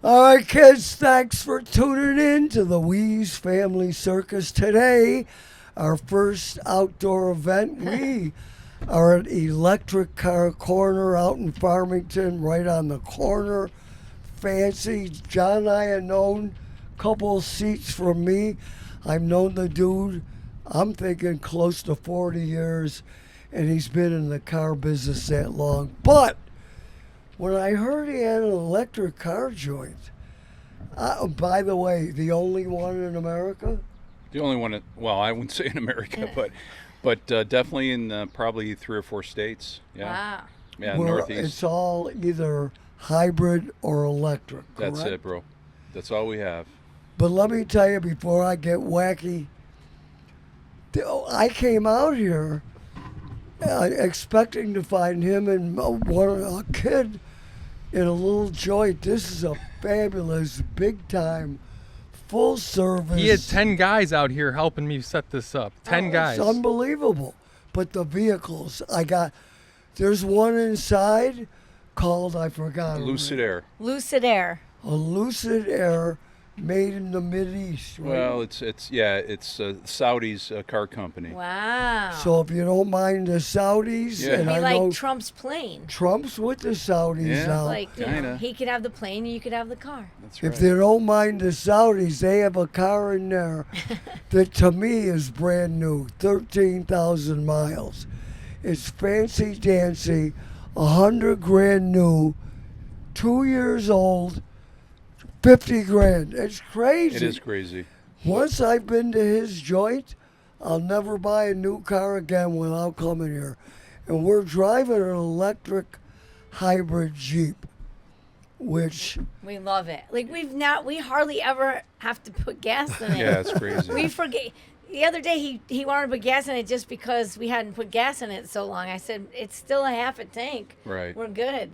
All right, kids, thanks for tuning in to the Wease Family Circus today. Our first outdoor event. We are at Electric Car Corner out in Farmington, right on the corner. Fancy. John and I have known a couple of seats from me. I've known the dude, I'm thinking close to 40 years, and he's been in the car business that long. But when I heard he had an electric car joint, by the way, the only one in America? The only one, well, I wouldn't say in America, but definitely in probably 3 or 4 states. Yeah. Wow. Yeah, Where Northeast. it's all either hybrid or electric, correct? That's it, bro. That's all we have. But let me tell you, before I get wacky, I came out here expecting to find him and a kid in a little joint. This is a fabulous, big-time, full-service. He had 10 guys out here helping me set this up. 10 guys. It's unbelievable. But the vehicles, there's one inside called, I forgot. Lucid Air. Lucid Air. A Lucid Air made in the Mideast, right? Well, it's Saudi's car company. Wow. So if you don't mind the Saudis, Yeah. and Be I like know Trump's plane. Trump's with the Saudis Yeah. now. Like, you know, Kinda. he could have the plane and you could have the car. That's right. If they don't mind the Saudis, they have a car in there that to me is brand new, 13,000 miles. It's fancy dancy, 100 grand new, 2 years old, 50 grand. It's crazy. It is crazy. Once I've been to his joint, I'll never buy a new car again without coming here. And we're driving an electric hybrid Jeep, which We love it. Like we hardly ever have to put gas in it. Yeah, it's crazy. We forget. The other day he wanted to put gas in it just because we hadn't put gas in it so long. I said, it's still a half a tank. Right. We're good.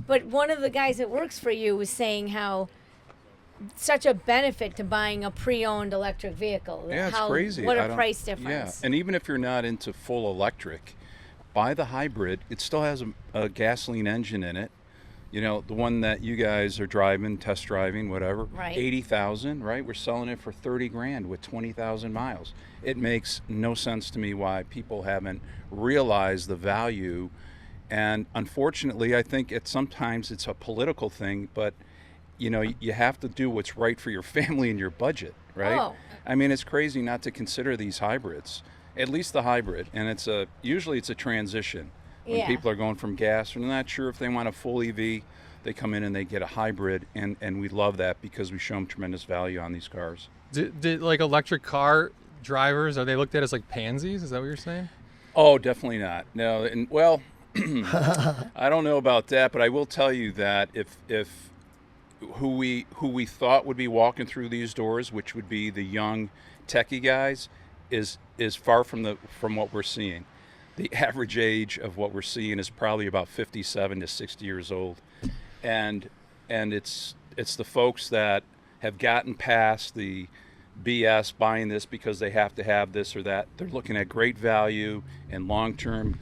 But one of the guys that works for you was saying how such a benefit to buying a pre-owned electric vehicle. Yeah, it's how, crazy. What I a don't- price Yeah, difference. and even if you're not into full electric, buy the hybrid. It still has a gasoline engine in it. You know, the one that you guys are driving, test driving, whatever. Right. 80,000, right? We're selling it for 30 grand with 20,000 miles. It makes no sense to me why people haven't realized the value. And unfortunately, I think sometimes it's a political thing, but you know, you have to do what's right for your family and your budget, right? Oh. I mean, it's crazy not to consider these hybrids, at least the hybrid. And usually it's a transition. When Yeah. people are going from gas, and they're not sure if they want a full EV, they come in and they get a hybrid, and we love that because we show them tremendous value on these cars. Did like electric car drivers, are they looked at as like pansies? Is that what you're saying? Oh, definitely not. No, and well, I don't know about that, but I will tell you that if who we thought would be walking through these doors, which would be the young techie guys, is far from what we're seeing. The average age of what we're seeing is probably about 57 to 60 years old, and it's the folks that have gotten past the BS buying this because they have to have this or that. They're looking at great value and long-term,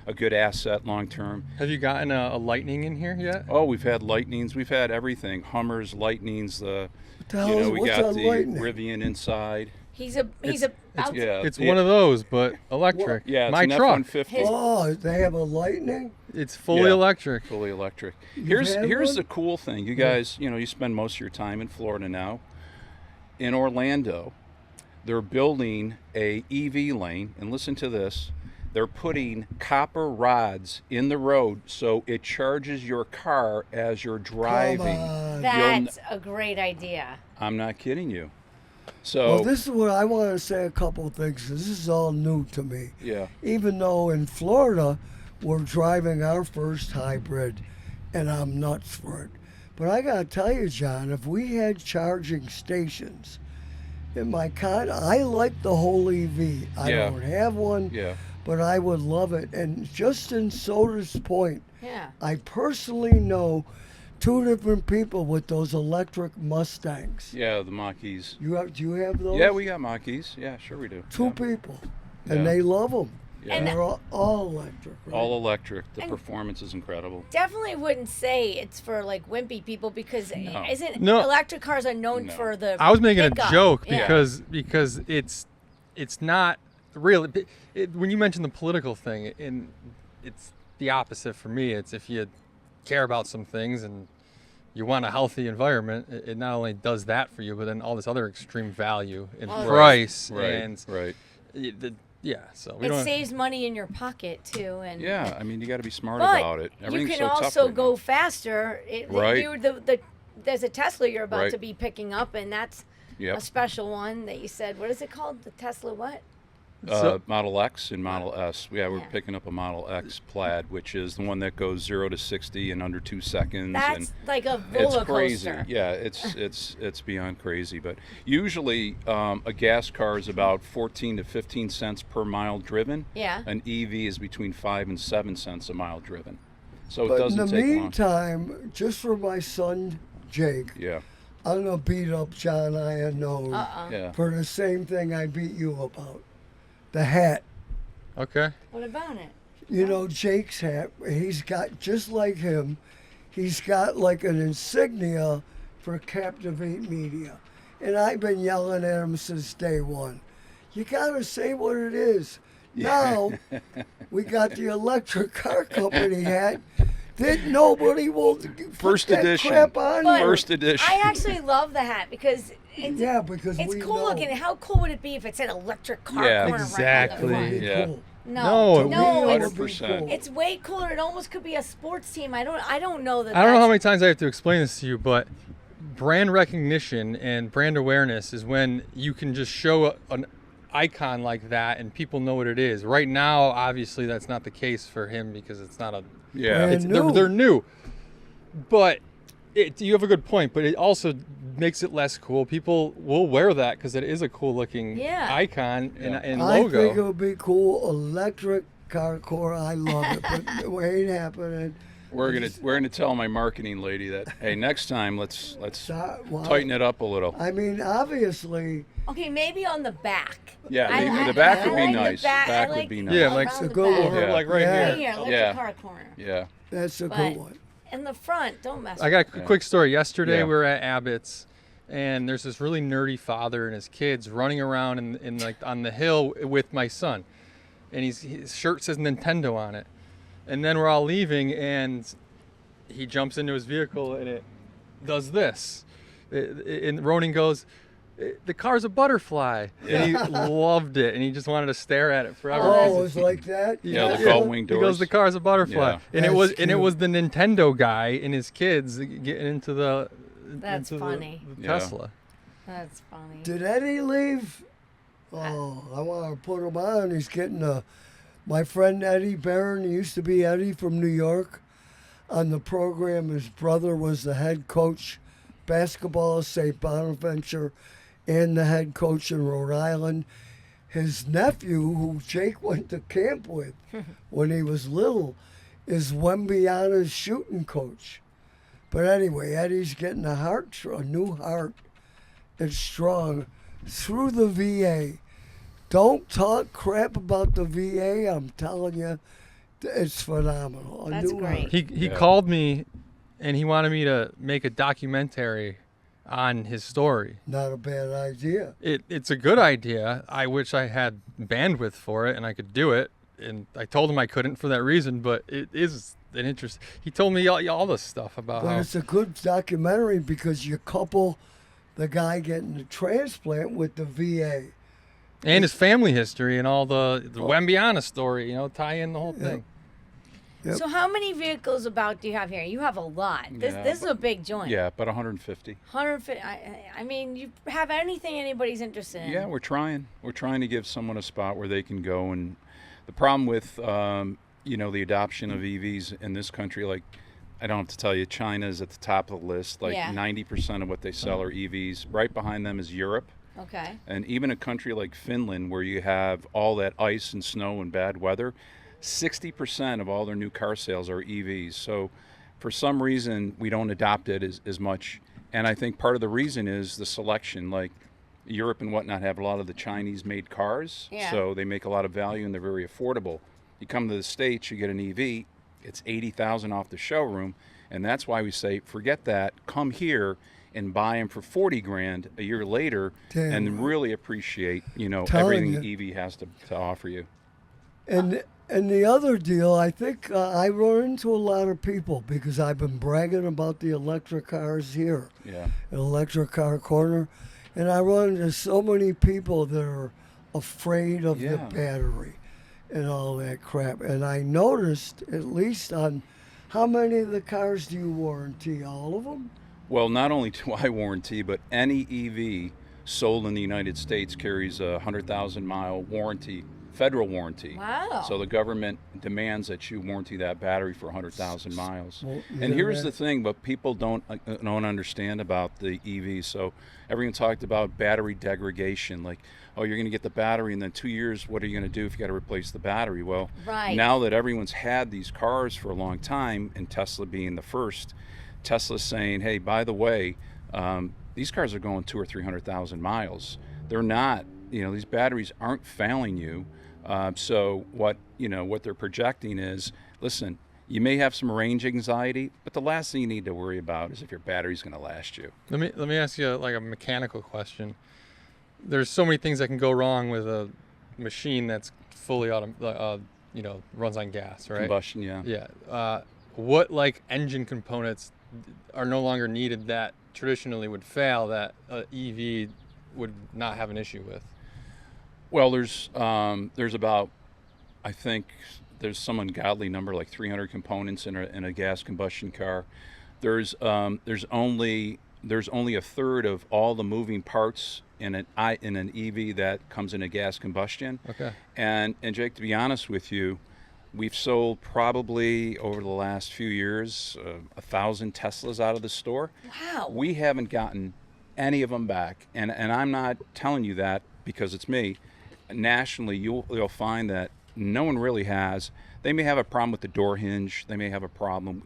a good asset long-term. Have you gotten a Lightning in here yet? Oh, we've had Lightnings, we've had everything, Hummers, Lightnings. the hell We what's got a the Lightning? Rivian inside. He's about Yeah, It's one of those, but electric. Yeah, it's My an truck. F-150. Oh, they have a Lightning? It's fully Yeah. electric. Fully electric. You've had Here's one? the cool thing. You guys, you spend most of your time in Florida now. In Orlando, they're building a EV lane, and listen to this. They're putting copper rods in the road so it charges your car as you're driving. on. That's a great idea. I'm not kidding you. So Well, this is what I want to say a couple of things, 'cause this is all new to me. yeah, Even though in Florida, we're driving our first hybrid, and I'm nuts for it. But I got to tell you, John, if we had charging stations in my car, I like the whole EV. I Yeah. don't have one, yeah. but I would love it. And just in Soda's point, Yeah. I personally know 2 different people with those electric Mustangs. Yeah, the Mach-E's. Do you have those? Yeah, we got Mach-E's. Yeah, sure we do. 2 Yeah. people, and Yeah. they love them. Yeah. And They're all electric, right? All electric. The And- performance is incredible. definitely wouldn't say it's for like wimpy people because isn't No. electric cars are known No. for the I was making pickup. a joke Yeah. because it's not real. When you mention the political thing, it's the opposite for me. It's if you care about some things and you want a healthy environment, it not only does that for you, but then all this other extreme value in Right. price Right. and Right. So we It don't. saves money in your pocket too, and Yeah. I mean, you got to be smart but about it. you Everything's can so tough also right go now. faster. Right. There's a Tesla you're about Right. to be picking up, and that's Yep. a special one that you said. What is it called? The Tesla what? Model X and Model S. Yeah, we're Yeah. picking up a Model X Plaid, which is the one that goes 0 to 60 in under 2 seconds. That's and like a it's roller crazy. coaster. Yeah, it's beyond crazy. But usually, a gas car is about 14 to 15 cents per mile driven. Yeah. An EV is between 5 and 7 cents a mile driven. So it But in doesn't the take long. meantime, just for my son Jake, Yeah, I'm gonna beat up John Iannone yeah. for the same thing I beat you about. The hat. Okay. What about it? You know, Jake's hat, he's got, just like him, he's got like an insignia for Captivate Media. And I've been yelling at him since day one. You gotta say what it is. Now, we got the electric car company hat that nobody will First put that edition. crap on. But you. First edition. I actually love the hat because Yeah, because it's we cool know. looking. How cool would it be if it said electric car Yeah. corner Exactly. right on the It'd be front? Yeah. cool. No, No, no, it it's, would be 100%. cool. it's way cooler. It almost could be a sports team. I don't know that. I don't know how that's- many times I have to explain this to you, but brand recognition and brand awareness is when you can just show an icon like that and people know what it is. Right now, obviously, that's not the case for him because it's not a. Yeah. Brand They're new. new, but you have a good point. But it also makes it less cool. People will wear that because it is a cool looking Yeah. icon and I think it logo. would be cool. Electric car core. I love it, but it ain't happening. We're gonna tell my marketing lady that hey, next time let's Well, tighten it up a little. I mean, obviously, Okay, maybe on the back. Yeah, I the back I would be like the nice. back. I Back like would be nice. Yeah, around like the to go back. over. Yeah. like right Yeah. Right here. here, electric Yeah. car corner. Yeah. that's a But good one. in the front, don't mess. I got a Yeah. quick story. Yesterday Yeah. we were at Abbott's, and there's this really nerdy father and his kids running around in like on the hill with my son, and his shirt says Nintendo on it, and then we're all leaving, and he jumps into his vehicle and it does this, and Ronan goes, "The car's a butterfly," and he loved it, and he just wanted to stare at it forever. Oh, it was like that. Yeah, the gull wing He goes, doors. "The car's a butterfly," Yeah. and That's it cute. was the Nintendo guy and his kids getting into the That's into the- funny. the Yeah. Tesla. That's funny. Did Eddie leave? Oh, I want to put him on. He's getting my friend Eddie Barron. He used to be Eddie from New York. On the program, his brother was the head coach basketball at St. Bonaventure and the head coach in Rhode Island. His nephew, who Jake went to camp with when he was little, is Wembanyama's shooting coach. But anyway, Eddie's getting a new heart. It's strong through the VA. Don't talk crap about the VA. I'm telling you, it's phenomenal. That's new great. heart. He Yeah. called me, and he wanted me to make a documentary on his story. Not a bad idea. It's a good idea. I wish I had bandwidth for it and I could do it. And I told him I couldn't for that reason, but it is an interest. He told me all this stuff about But how it's a good documentary because you couple the guy getting the transplant with the VA. and his family history and all the Wembanyama story, tie in the whole thing. Yep. So how many vehicles about do you have here? You have a lot. Yeah, This is a big joint. Yeah, about 150. 150. I mean, you have anything anybody's interested in. Yeah, we're trying. We're trying to give someone a spot where they can go. And the problem with, the adoption of EVs in this country, like, I don't have to tell you, China is at the top of the list. Like Yeah. 90% of what they sell are EVs. Right behind them is Europe. Okay. And even a country like Finland, where you have all that ice and snow and bad weather, 60% of all their new car sales are EVs. So for some reason, we don't adopt it as much. And I think part of the reason is the selection. Like, Europe and whatnot have a lot of the Chinese-made cars, Yeah. so they make a lot of value and they're very affordable. You come to the States, you get an EV, it's $80,000 off the showroom, and that's why we say, forget that, come here and buy them for 40 grand a year later, Damn and really appreciate, Telling everything EV has to offer you. And the other deal, I think I run into a lot of people because I've been bragging about the electric cars here, Yeah. an electric car corner, and I run into so many people that are afraid of the Yeah. battery and all that crap. And I noticed, at least on how many of the cars do you warranty? All of them? Well, not only do I warranty, but any EV sold in the United States carries a 100,000 mile warranty, federal warranty. Wow. So the government demands that you warranty that battery for 100,000 miles. Well, And yeah, here's that- the thing, but people don't understand about the EV. So everyone talked about battery degradation, like, oh, you're going to get the battery, and then 2 years, what are you going to do if you got to replace the battery? Well, Right. now that everyone's had these cars for a long time, and Tesla being the first, Tesla's saying, hey, by the way, these cars are going 200,000 or 300,000 miles. They're not, these batteries aren't failing you. So what they're projecting is, listen, you may have some range anxiety, but the last thing you need to worry about is if your battery's going to last you. Let me ask you like a mechanical question. There's so many things that can go wrong with a machine that's fully runs on gas, right? Combustion, yeah. Yeah. What like engine components are no longer needed that traditionally would fail that EV would not have an issue with? Well, there's about, I think there's some ungodly number, like 300 components in a gas combustion car. There's only a third of all the moving parts in an EV that comes in a gas combustion. Okay. And Jake, to be honest with you, we've sold probably over the last few years 1,000 Teslas out of the store. Wow. We haven't gotten any of them back, and I'm not telling you that because it's me. Nationally, you'll find that no one really has. They may have a problem with the door hinge. They may have a problem,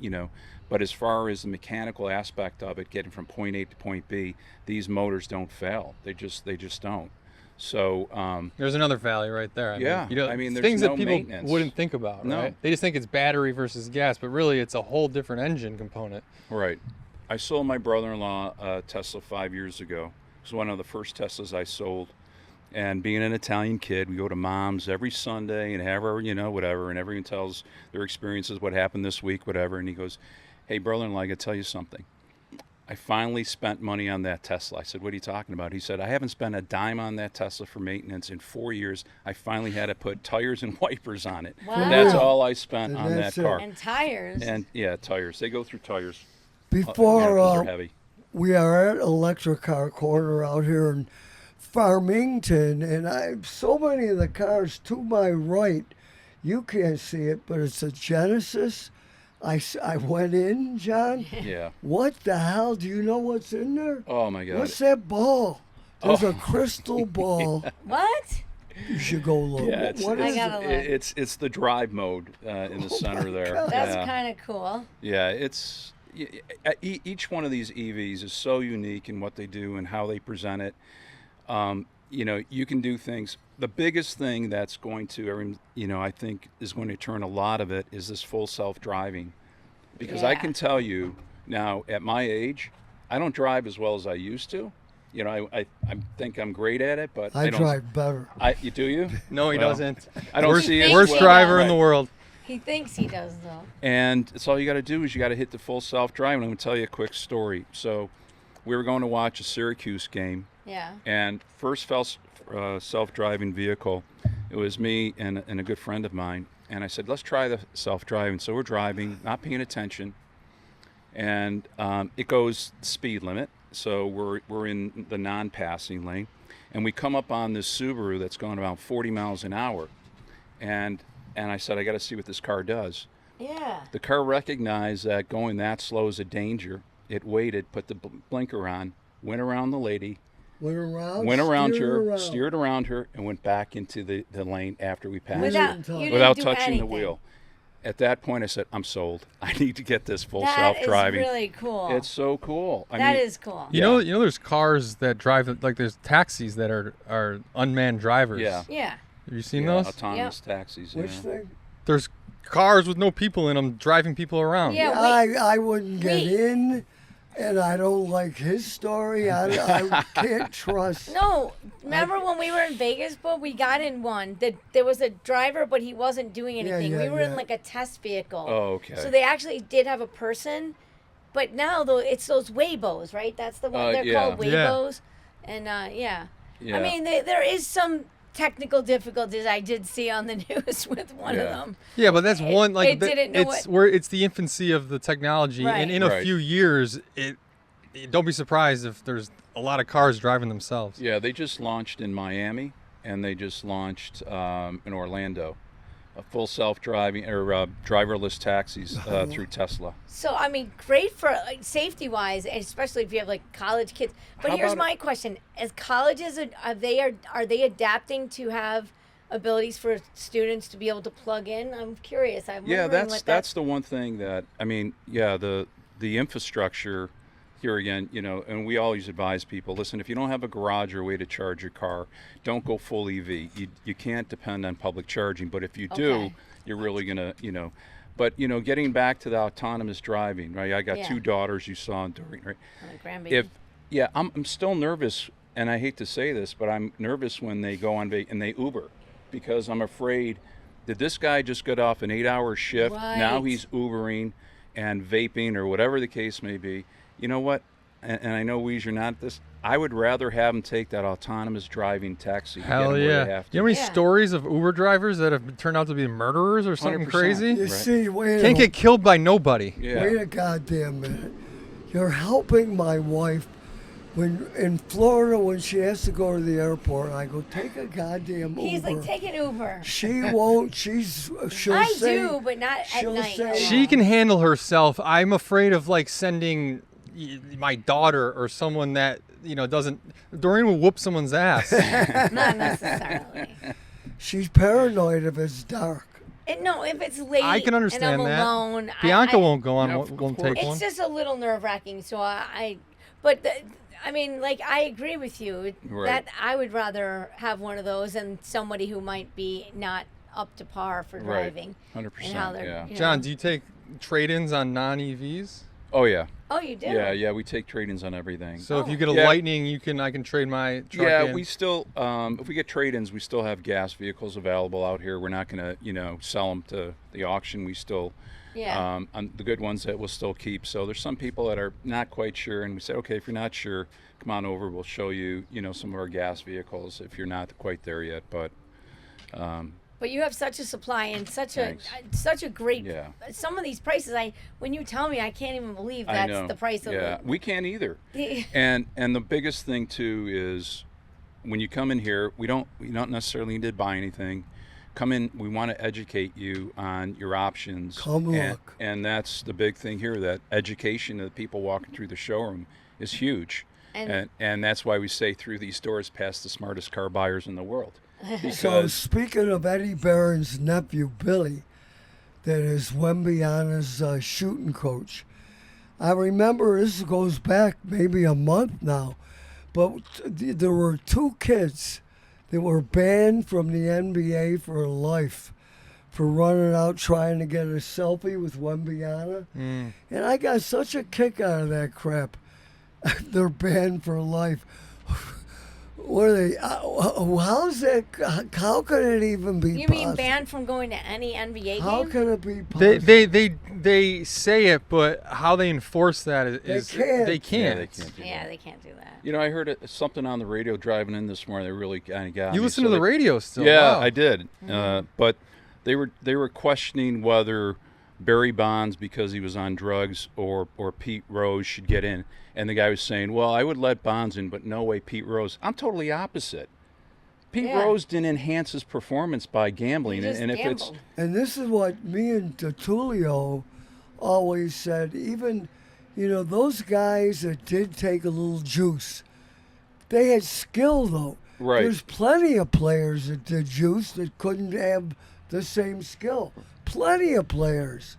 but as far as the mechanical aspect of it, getting from point A to point B, these motors don't fail. They just don't. So There's another value right there. Yeah, there's things no that people maintenance. wouldn't think about, No. right? They just think it's battery versus gas, but really it's a whole different engine component. right. I sold my brother-in-law a Tesla 5 years ago. It was one of the first Teslas I sold. And being an Italian kid, we go to mom's every Sunday and have our, whatever, and everyone tells their experiences, what happened this week, whatever. And he goes, hey, brother-in-law, I got to tell you something. I finally spent money on that Tesla. I said, what are you talking about? He said, I haven't spent a dime on that Tesla for maintenance in 4 years. I finally had to put tires and wipers on it. Wow. That's all I spent And on that that's it. car. And tires. And yeah, tires. They go through tires. Before 'cause they're heavy. we are at Electric Car Corner out here in Farmington, and so many of the cars to my right, you can't see it, but it's a Genesis. I went in, John. Yeah. What the hell? Do you know what's in there? Oh, my God. What's that ball? There's a crystal ball. What? You should go look. Yeah, What I is gotta it? look. it's the drive mode in the center there. God. That's yeah. kind of cool. Yeah, each one of these EVs is so unique in what they do and how they present it. You can do things. The biggest thing that's going to, I think is going to turn a lot of it is this full self-driving. Because I Yeah. can tell you now, at my age, I don't drive as well as I used to. I think I'm great at it, but I don't. drive better. You do you? No, he Well, doesn't. I don't worst, see it. worst Well, driver in the right. world. He thinks he does, though. And it's all you got to do is you got to hit the full self-driving. I'm going to tell you a quick story. So we were going to watch a Syracuse game, Yeah. and first self-driving vehicle, it was me and a good friend of mine. And I said, let's try the self-driving. So we're driving, not paying attention, and it goes speed limit. So we're in the non-passing lane, and we come up on this Subaru that's going about 40 miles an hour. And I said, I got to see what this car does. Yeah. The car recognized that going that slow is a danger. It waited, put the blinker on, went around the lady, Went around, steered around her, and went back into the lane after we passed Without, Without you without didn't do touching the anything. wheel. at that point, I said, I'm sold. I need to get this full That self-driving. is really cool. It's so cool. That is cool. You know, there's cars that drive like there's taxis that are unmanned drivers. Yeah. Yeah. Have you seen those? Autonomous taxis. Which yeah. thing? There's cars with no people in them driving people around. Yeah. I wouldn't get in, and I don't like his story. I can't trust. No, remember when we were in Vegas, but we got in one that there was a driver, but he wasn't doing anything. yeah, we were in yeah. like a test vehicle. Oh, okay. So they actually did have a person, but now though it's those Waybos, right? That's the one they're yeah. called Waybos, and yeah. Yeah. I mean, there is some technical difficulties I did see on the news with one of Yeah. them. Yeah, but that's one like it didn't know it's where it's the infancy of the technology, Right. and in a Right. few years, don't be surprised if there's a lot of cars driving themselves. Yeah, they just launched in Miami, and they just launched in Orlando, a full self-driving or driverless taxis through Tesla. So I mean, great for safety-wise, especially if you have like college kids. But How here's about- my question: as colleges are they adapting to have abilities for students to be able to plug in? I'm curious. I'm Yeah, wondering that's the one thing that I mean. Yeah, the infrastructure here again, and we always advise people: listen, if you don't have a garage or a way to charge your car, don't go full EV. You can't depend on public charging, but if you do, Okay. you're really gonna, But getting back to the autonomous driving, right? I got Yeah. 2 daughters. You saw in Doreen, right? grandbaby. I'm still nervous, and I hate to say this, but I'm nervous when they go on and they Uber, because I'm afraid, did this guy just get off an 8-hour shift? Now Right. he's Ubering and vaping or whatever the case may be. You know what? And I know, Wease, you're not this. I would rather have him take that autonomous driving taxi. to get Hell him where yeah! they have to. You know how many Yeah. stories of Uber drivers that have turned out to be murderers or something 100%. crazy? You Right. see, wait Can't a, get killed by nobody. Yeah. wait a goddamn minute. You're helping my wife when in Florida when she has to go to the airport. I go take a goddamn Uber. He's like, take an Uber. She won't. She'll I say, do, but not at she'll night. say- She can handle herself. I'm afraid of like sending my daughter or someone that doesn't. Doreen will whoop someone's ass. Not necessarily. She's paranoid if it's dark. No, if it's late I can understand and I'm that. alone, Bianca I, won't go on. No, won't of take course. one. It's just a little nerve wracking. So but I mean, like I agree with you Right. that I would rather have one of those than somebody who might be not up to par for Right. driving. 100%. And how they're, Yeah. you know. John, do you take trade-ins on non-EVs? Oh yeah. Oh, you do? Yeah. We take trade-ins on everything. So if Oh. you get a Yeah. Lightning, I can trade my truck Yeah, in. we still, if we get trade-ins, we still have gas vehicles available out here. We're not going to, sell them to the auction. We still, Yeah. on the good ones that we'll still keep. So there's some people that are not quite sure, and we say, okay, if you're not sure, come on over. We'll show you, some of our gas vehicles if you're not quite there yet. But But you have such a supply and such Thanks. such a great. Yeah. Some of these prices, when you tell me, I can't even believe I that's know. the price of Yeah, we can't either. it. And the biggest thing too is when you come in here, we don't neceressarily need to buy anything. Come in, we want to educate you on your options. Come look. And that's the big thing here, that education of the people walking through the showroom is huge. And that's why we say through these doors past the smartest car buyers in the world. So Because speaking of Eddie Barron's nephew Billy, that is Wembanyama's shooting coach. I remember this goes back maybe a month now, but there were 2 kids that were banned from the NBA for life for running out trying to get a selfie with Wembanyama. And I got such a kick out of that crap. They're banned for life. What are they? How's that? How could it even be You possible? mean banned from going to any NBA How game? can it be possible? They say it, but how they enforce that is can't. they yeah, can't. they can't do Yeah, that. they can't do that. I heard something on the radio driving in this morning that really kind of got You me. listen So to the they- radio still? Yeah, Wow. I did. But they were questioning whether Barry Bonds, because he was on drugs, or Pete Rose should get in. And the guy was saying, well, I would let Bonds in, but no way Pete Rose. I'm totally opposite. Pete Yeah. Rose didn't enhance his performance by gambling. He just and if it's gambled. And this is what me and Tertulio always said. Even, those guys that did take a little juice, they had skill, though. Right. There's plenty of players that did juice that couldn't have the same skill. plenty of players,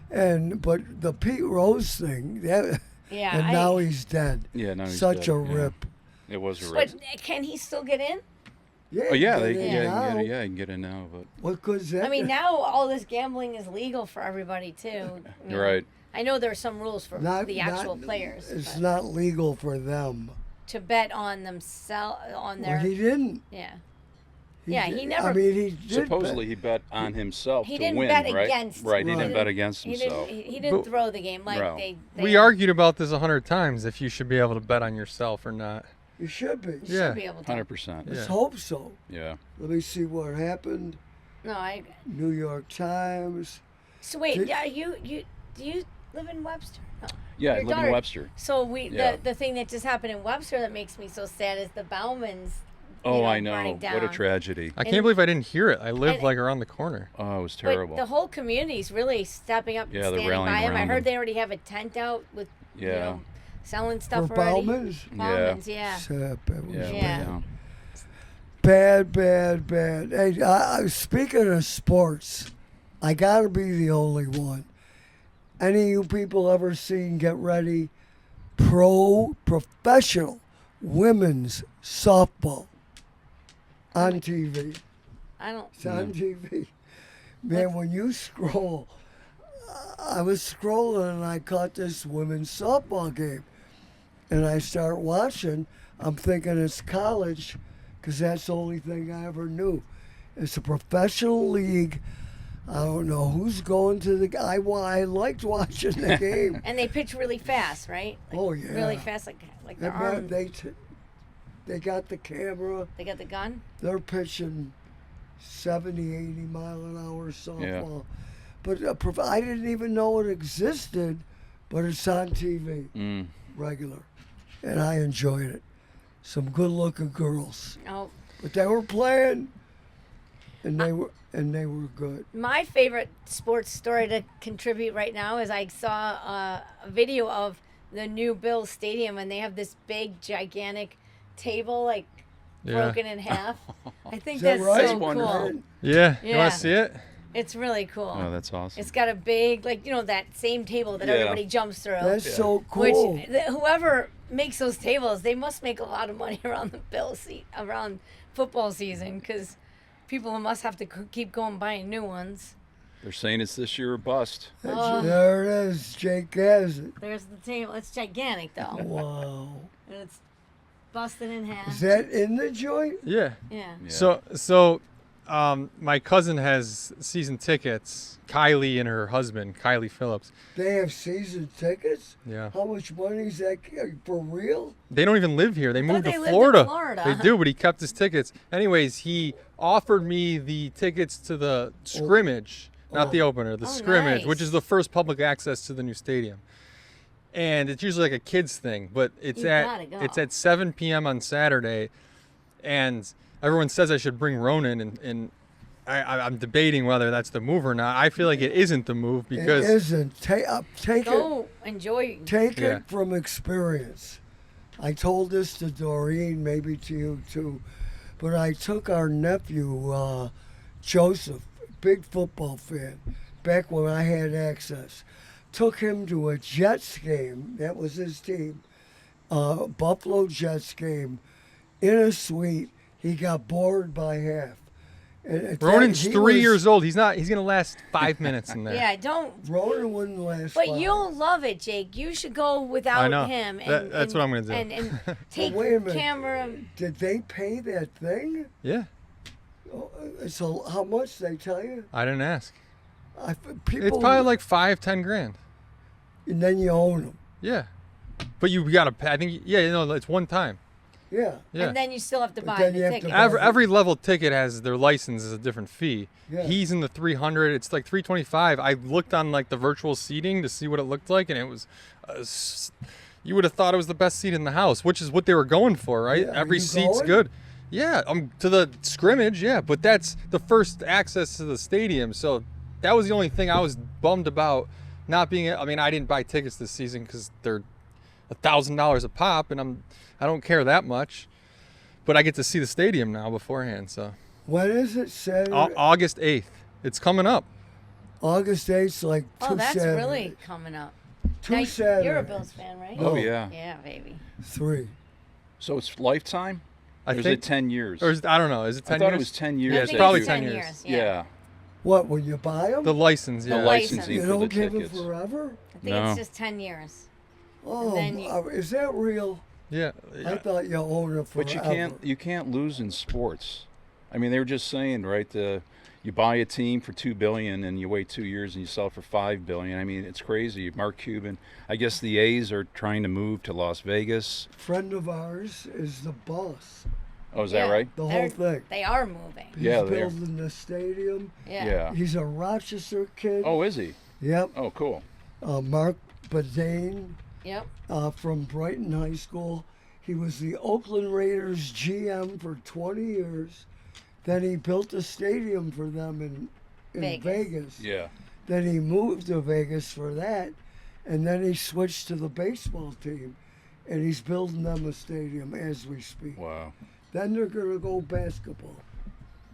but the Pete Rose thing, that, Yeah. and now he's dead. Yeah, now he's Such dead, a yeah. rip. It was a rip. But can he still get in? Yeah, Oh yeah, get in now. you can get in now, but What good's that? I mean, now all this gambling is legal for everybody too. you you're know. right. I know there are some rules for the actual players It's but not legal for them. to bet on themselves on their. Well, he didn't. Yeah. Yeah, he never- I mean, he did. Supposedly he bet on himself He to didn't win, bet right? against. Right, he Right. didn't bet against He himself. didn't. He didn't But- throw the game like No. they We argued about this 100 times if you should be able to bet on yourself or not. You should be. should Yeah. be able to. 100%. Let's Yeah. hope so. Yeah. Let me see what happened. No, I. New York Times. So wait, Did- yeah, do you live in Webster? No. Yeah, I Your live in daughter- Webster. So Yeah. the thing that just happened in Webster that makes me so sad is the Baumanns. Oh, I burning know. down. What a tragedy. I can't believe I didn't hear it. I live and- like around the corner. Oh, it was But terrible. the whole community's really stepping up Yeah, and they're standing rallying by him. I around heard him. they already have a tent out with you Yeah. know, selling stuff For already. Bauman's? Bauman's, yeah. It was yeah, Yeah. bad, bad, bad. Hey, speaking of sports, I gotta be the only one. Any of you people ever seen Get Ready? Professional women's softball on TV. I don't. It's on TV. Man, when you scroll, I was scrolling and I caught this women's softball game. And I start watching. I'm thinking it's college because that's the only thing I ever knew. It's a professional league. I don't know who's going to the. I liked watching the game. And they pitch really fast, right? Like, Oh, yeah. Really fast, like their arm. They got the camera. They got the gun. They're pitching 70, 80 mile an hour softball. But I didn't even know it existed, but it's on TV, regular. And I enjoyed it. Some good looking girls. Oh, But they were playing and they were good. my favorite sports story to contribute right now is I saw a video of the new Bills Stadium, and they have this big, gigantic table, like Yeah. broken in half. I think Is that that's right? so Wonderful. cool. Yeah. You Yeah. want to see it? It's really cool. Oh, that's awesome. It's got a big, like, that same table that Yeah. everybody jumps through. That's so cool. Which whoever makes those tables, they must make a lot of money around the Bills around football season, because people must have to keep going buying new ones. They're saying it's this year or bust. There it is. Jake has it. There's the table. It's gigantic though, Wow. and it's busted in half. Is that in the joint? Yeah. Yeah. Yeah. So, my cousin has season tickets. Kylie and her husband, Kylie Phillips. They have season tickets? Yeah. How much money is that for real? They don't even live here. They moved they to lived in Florida. Florida. They do, but he kept his tickets. Anyways, he offered me the tickets to the scrimmage, not the opener, the Oh, scrimmage, nice. which is the first public access to the new stadium. And it's usually like a kids thing, but it's You gotta at go. it's at 7 p.m. on Saturday, and everyone says I should bring Ronan, and I'm debating whether that's the move or not. I feel like it isn't the move because It isn't. Take Go enjoy. Take Yeah. it from experience. I told this to Doreen, maybe to you too, but I took our nephew, Joseph, big football fan, back when I had access. Took him to a Jets game, that was his team, Buffalo Jets game, in a suite. He got bored by half. And Ronan's he 3 was- years old. He's gonna last 5 minutes in there. Yeah, don't. Ronan wouldn't last. But 5. you'll love it, Jake. You should go without know. him. That's what I'm gonna do. And take wait a minute. camera. Did they pay that thing? Yeah, So how much they tell you? I didn't ask. People, It's probably like 5-10 grand. and then you own them. Yeah, but you gotta pay. I think it's one time. Yeah. Yeah. And then you still have to buy then the you have to ticket. buy- Every level ticket has their license is a different fee. Yeah. He's in the 300. It's like 325. I looked on like the virtual seating to see what it looked like, and it was, you would have thought it was the best seat in the house, which is what they were going for, right? Yeah, are Every you seat's going? good. Yeah, to the scrimmage, yeah, but that's the first access to the stadium, so that was the only thing I was bummed about not being. I mean, I didn't buy tickets this season because they're $1,000 a pop, and I don't care that much. But I get to see the stadium now beforehand, so When is it? Saturday? August 8th. It's coming up. August 8th, like Oh, two that's Saturdays. really coming up. Two Now, Saturdays. you're a Bills fan, right? Oh yeah. Yeah, baby. 3. So it's lifetime? I Or is think it 10 years? Or is, I don't know. Is it 10 I thought years? it was 10 years. Yeah, I it's think probably it's 10 10 years. Yeah. What, when you buy them? The license, The yeah. licensing You for don't the give them tickets. forever? I think No. it's just 10 years. Oh, then you- is that real? Yeah. I thought you owned it forever. But you can't lose in sports. I mean, they were just saying, right? You buy a team for $2 billion and you wait 2 years and you sell it for $5 billion. I mean, it's crazy. Mark Cuban. I guess the A's are trying to move to Las Vegas. Friend of ours is the boss. Oh, is that Yeah, right? The whole they're- thing. They are moving. He's Yeah, they are. building the stadium. Yeah. Yeah. He's a Rochester kid. Oh, is he? Yep. Oh, cool. Mark Badane Yep. from Brighton High School. He was the Oakland Raiders GM for 20 years. Then he built a stadium for them in Vegas. Vegas. Yeah. Then he moved to Vegas for that. And then he switched to the baseball team. And he's building them a stadium as we speak. Wow. Then they're going to go basketball.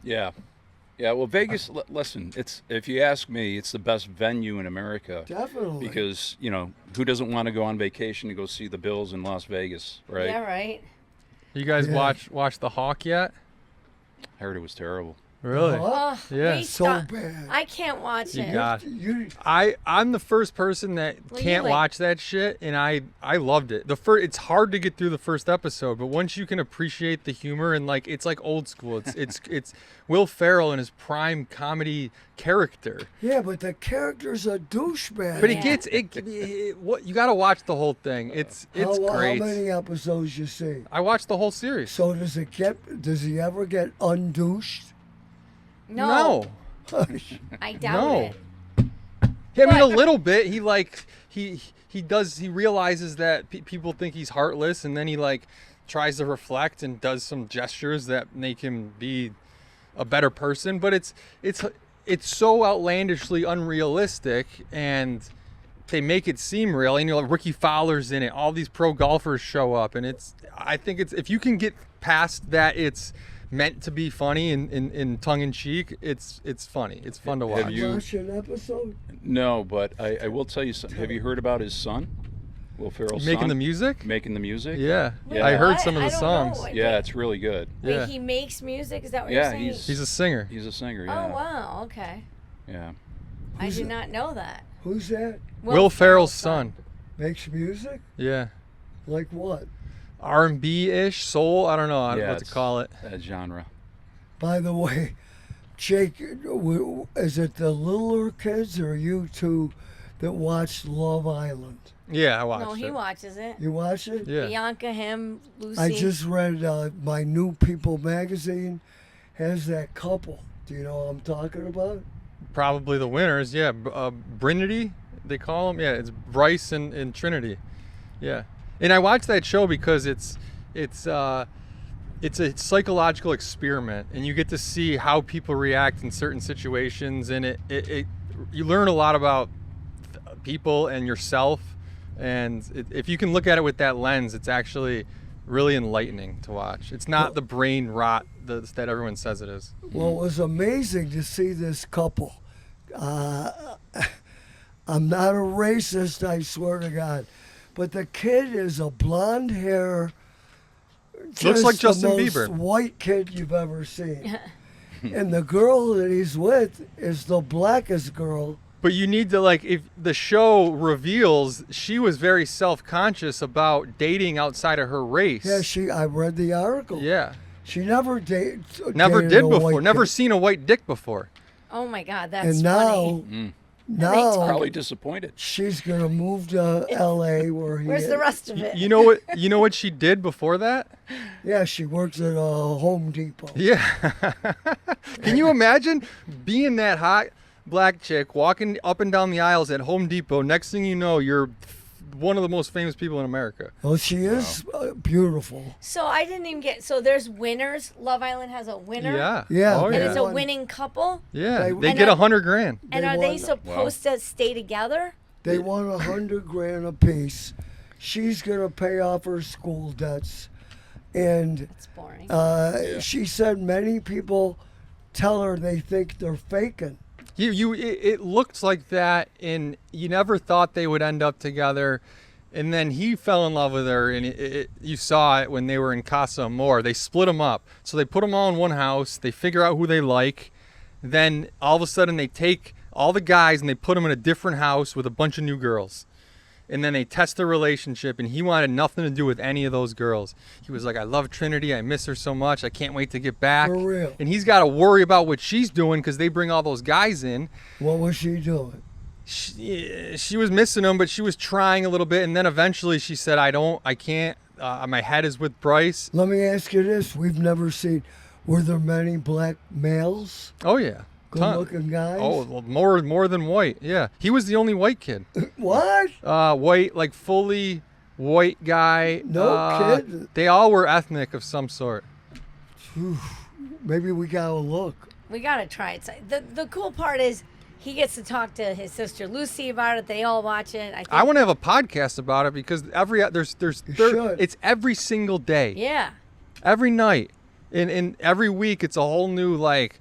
Yeah. Yeah. Well, Vegas. Listen, it's if you ask me, it's the best venue in America. Definitely. Because who doesn't want to go on vacation to go see the Bills in Las Vegas, right? Yeah, right. You guys Yeah. watch The Hawk yet? I heard it was terrible. Really? Huh? Oh, Yeah. we So stop- bad. I can't watch You it. got. You, I'm the first person that Well, you can't like- watch that shit, and I loved it. It's hard to get through the first episode, but once you can appreciate the humor and it's like old school. It's Will Ferrell in his prime comedy character. yeah, but the character's a douchebag. But Yeah. what you got to watch the whole thing. It's how great. many episodes you see? I watched the whole series. So does he ever get undouched? No, I doubt No. it. Yeah, I mean, a But- little bit. He realizes that people think he's heartless, and then he tries to reflect and does some gestures that make him be a better person. But it's so outlandishly unrealistic, and they make it seem real. And Ricky Fowler's in it. All these pro golfers show up, and I think if you can get past that, it's meant to be funny and tongue in cheek. It's funny. It's fun to watch. Have you- Watch an episode? No, but I will tell you something. Have you heard about his son, Will Ferrell's Making son? the music? Making the music? Yeah. Wait, I heard what? some of the I don't know. songs. Wait, Yeah, it's really good. Wait, Yeah. he makes music? Is that what Yeah, you're saying? he's- He's a singer. He's a singer, Oh, yeah. wow. Okay. Yeah. I did not know that. Who's that? Will Ferrell's son. Makes music? Yeah. Like what? R&B-ish, soul, I don't know Yeah, what to it's call it. That genre. By the way, Jake, is it the littler kids or you two that watched Love Island? Yeah, I watched No, he it. watches it. You watch it? Yeah. Bianca, him, Lucy. I just read my New People magazine has that couple. Do you know what I'm talking about? Probably the winners, yeah. Brinity, they call them. Yeah, it's Bryce and Trinity. Yeah. And I watched that show because it's a psychological experiment, and you get to see how people react in certain situations, and you learn a lot about people and yourself, and if you can look at it with that lens, it's actually really enlightening to watch. It's not the brain rot that everyone says it is. Well, it was amazing to see this couple. I'm not a racist, I swear to God, but the kid is a blonde hair. Looks like just Justin the most Bieber. white kid you've ever seen. And the girl that he's with is the blackest girl. But you need to, if the show reveals she was very self-conscious about dating outside of her race. Yeah, I read the article. Yeah. She never Never dated did a before. white Never kid. seen a white dick before. Oh my God, that's And now, funny. Probably disappointed. she's gonna move to L.A. where he. Where's the rest of it? You know what she did before that? Yeah, she works at Home Depot. Yeah. Can you imagine being that hot black chick walking up and down the aisles at Home Depot? Next thing you know, you're one of the most famous people in America. Well, she is beautiful. So I didn't even get. So there's winners. Love Island has a winner. Yeah. Yeah, Oh, And yeah. it's a Won. winning couple. Yeah. They- They And get are- $100,000. And They are they won. supposed to stay together? They won $100,000 apiece. She's gonna pay off her school debts, and It's boring. she said many people tell her they think they're faking. It looked like that, and you never thought they would end up together. And then he fell in love with her, and you saw it when they were in Casa Amor. They split them up. So they put them all in one house. They figure out who they like. Then all of a sudden they take all the guys and they put them in a different house with a bunch of new girls. And then they test their relationship, and he wanted nothing to do with any of those girls. He was like, I love Trinity. I miss her so much. I can't wait to get back. For real. And he's got to worry about what she's doing because they bring all those guys in. What was she doing? She was missing him, but she was trying a little bit, and then eventually she said, I can't, my head is with Bryce. Let me ask you this. We've never seen, were there many black males? Oh, yeah. Good-looking guys? Oh, well, more than white, yeah. He was the only white kid. What? White, like fully white guy. No kid. They all were ethnic of some sort. Maybe we got to look. We got to try it. The cool part is he gets to talk to his sister Lucy about it. They all watch it. I want to have a podcast about it because it's every single day. Yeah. Every night. And every week it's a whole new, like,